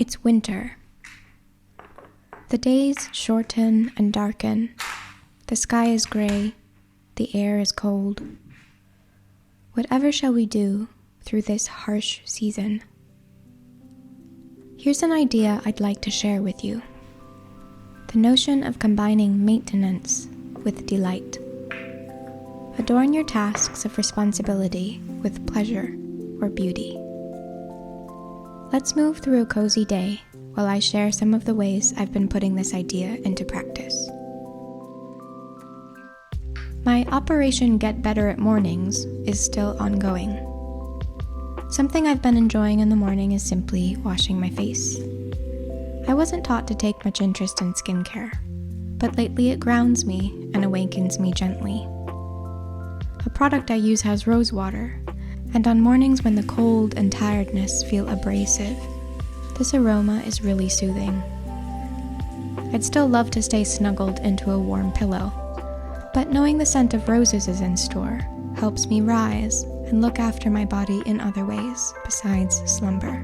It's winter. The days shorten and darken. The sky is gray. The air is cold. Whatever shall we do through this harsh season? Here's an idea I'd like to share with you. The notion of combining maintenance with delight. Adorn your tasks of responsibility with pleasure or beauty. Let's move through a cozy day while I share some of the ways I've been putting this idea into practice. My Operation Get Better at Mornings is still ongoing. Something I've been enjoying in the morning is simply washing my face. I wasn't taught to take much interest in skincare, but lately it grounds me and awakens me gently. A product I use has rose water, and on mornings when the cold and tiredness feel abrasive, this aroma is really soothing. I'd still love to stay snuggled into a warm pillow, but knowing the scent of roses is in store helps me rise and look after my body in other ways besides slumber.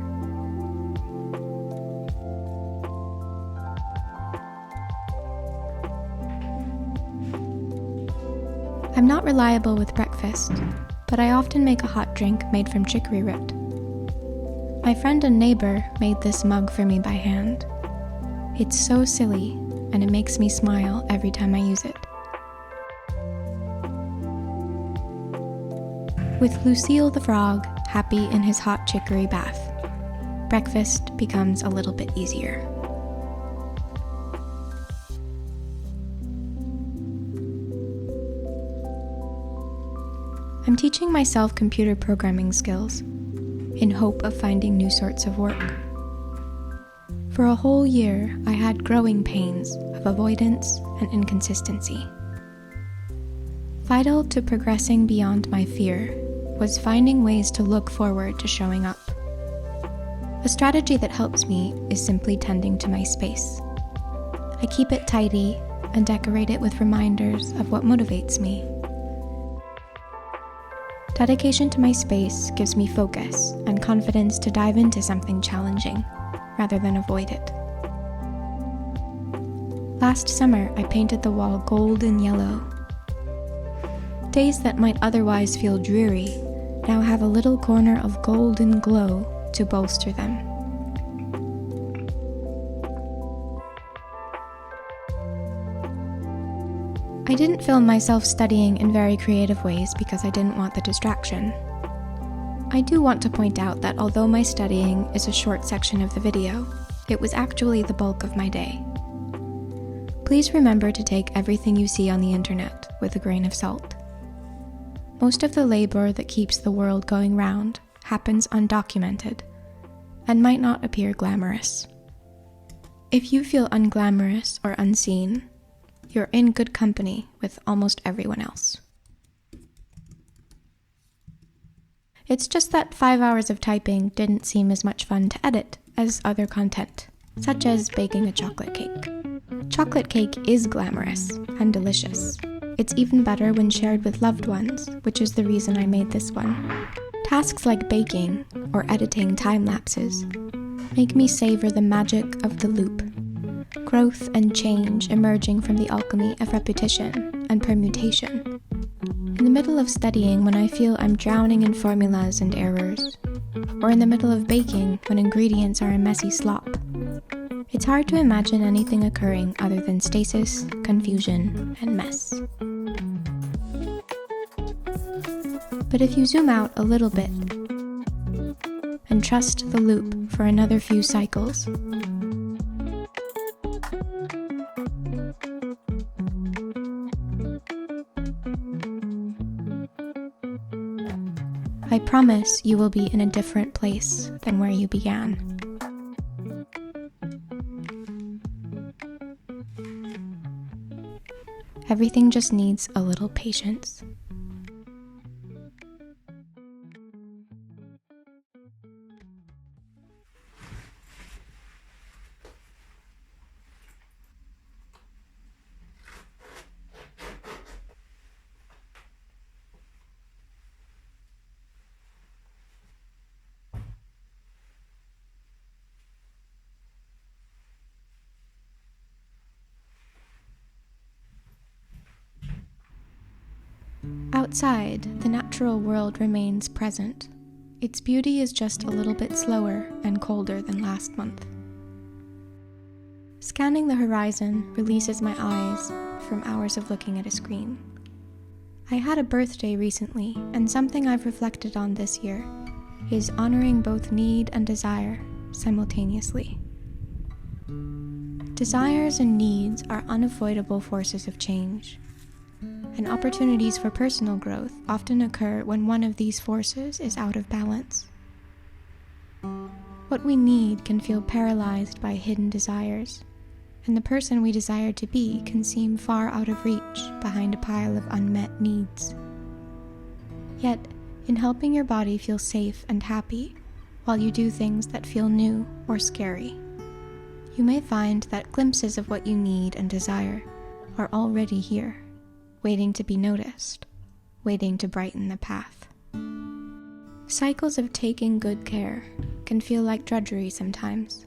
I'm not reliable with breakfast, but I often make a hot drink made from chicory root. My friend and neighbor made this mug for me by hand. It's so silly, and it makes me smile every time I use it. With Lucille the frog happy in his hot chicory bath, breakfast becomes a little bit easier. I'm teaching myself computer programming skills in hope of finding new sorts of work. For a whole year, I had growing pains of avoidance and inconsistency. Vital to progressing beyond my fear was finding ways to look forward to showing up. A strategy that helps me is simply tending to my space. I keep it tidy and decorate it with reminders of what motivates me. Dedication to my space gives me focus and confidence to dive into something challenging rather than avoid it. Last summer, I painted the wall gold and yellow. Days that might otherwise feel dreary now have a little corner of golden glow to bolster them. I didn't film myself studying in very creative ways because I didn't want the distraction. I do want to point out that although my studying is a short section of the video, it was actually the bulk of my day. Please remember to take everything you see on the internet with a grain of salt. Most of the labor that keeps the world going round happens undocumented and might not appear glamorous. If you feel unglamorous or unseen, you're in good company with almost everyone else. It's just that 5 hours of typing didn't seem as much fun to edit as other content, such as baking a chocolate cake. Chocolate cake is glamorous and delicious. It's even better when shared with loved ones, which is the reason I made this one. Tasks like baking or editing time lapses make me savor the magic of the loop. Growth and change emerging from the alchemy of repetition and permutation. In the middle of studying when I feel I'm drowning in formulas and errors, or in the middle of baking when ingredients are a messy slop. It's hard to imagine anything occurring other than stasis, confusion, and mess. But if you zoom out a little bit and trust the loop for another few cycles, I promise you will be in a different place than where you began. Everything just needs a little patience. Outside, the natural world remains present. Its beauty is just a little bit slower and colder than last month. Scanning the horizon releases my eyes from hours of looking at a screen. I had a birthday recently, and something I've reflected on this year is honoring both need and desire simultaneously. Desires and needs are unavoidable forces of change, and opportunities for personal growth often occur when one of these forces is out of balance. What we need can feel paralyzed by hidden desires, and the person we desire to be can seem far out of reach behind a pile of unmet needs. Yet, in helping your body feel safe and happy while you do things that feel new or scary, you may find that glimpses of what you need and desire are already here, waiting to be noticed, waiting to brighten the path. Cycles of taking good care can feel like drudgery sometimes,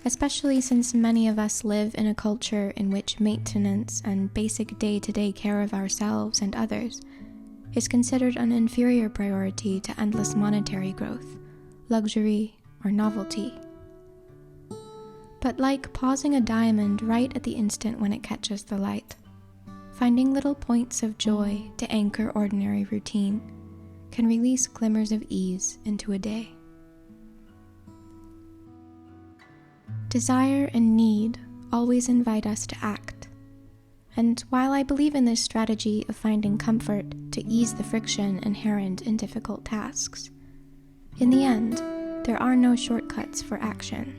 especially since many of us live in a culture in which maintenance and basic day-to-day care of ourselves and others is considered an inferior priority to endless monetary growth, luxury, or novelty. But like pausing a diamond right at the instant when it catches the light, finding little points of joy to anchor ordinary routine can release glimmers of ease into a day. Desire and need always invite us to act, and while I believe in this strategy of finding comfort to ease the friction inherent in difficult tasks, in the end, there are no shortcuts for action.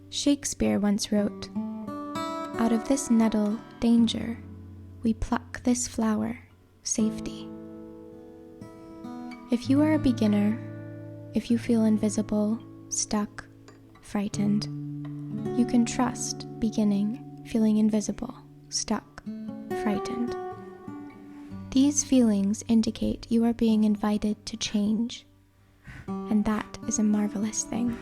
Shakespeare once wrote, "Out of this nettle, danger, we pluck this flower, safety." If you are a beginner, if you feel invisible, stuck, frightened, you can trust beginning, feeling invisible, stuck, frightened. These feelings indicate you are being invited to change, and that is a marvelous thing.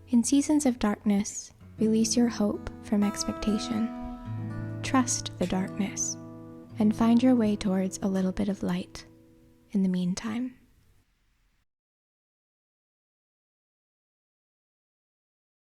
In seasons of darkness, release your hope from expectation. Trust the darkness, and find your way towards a little bit of light in the meantime.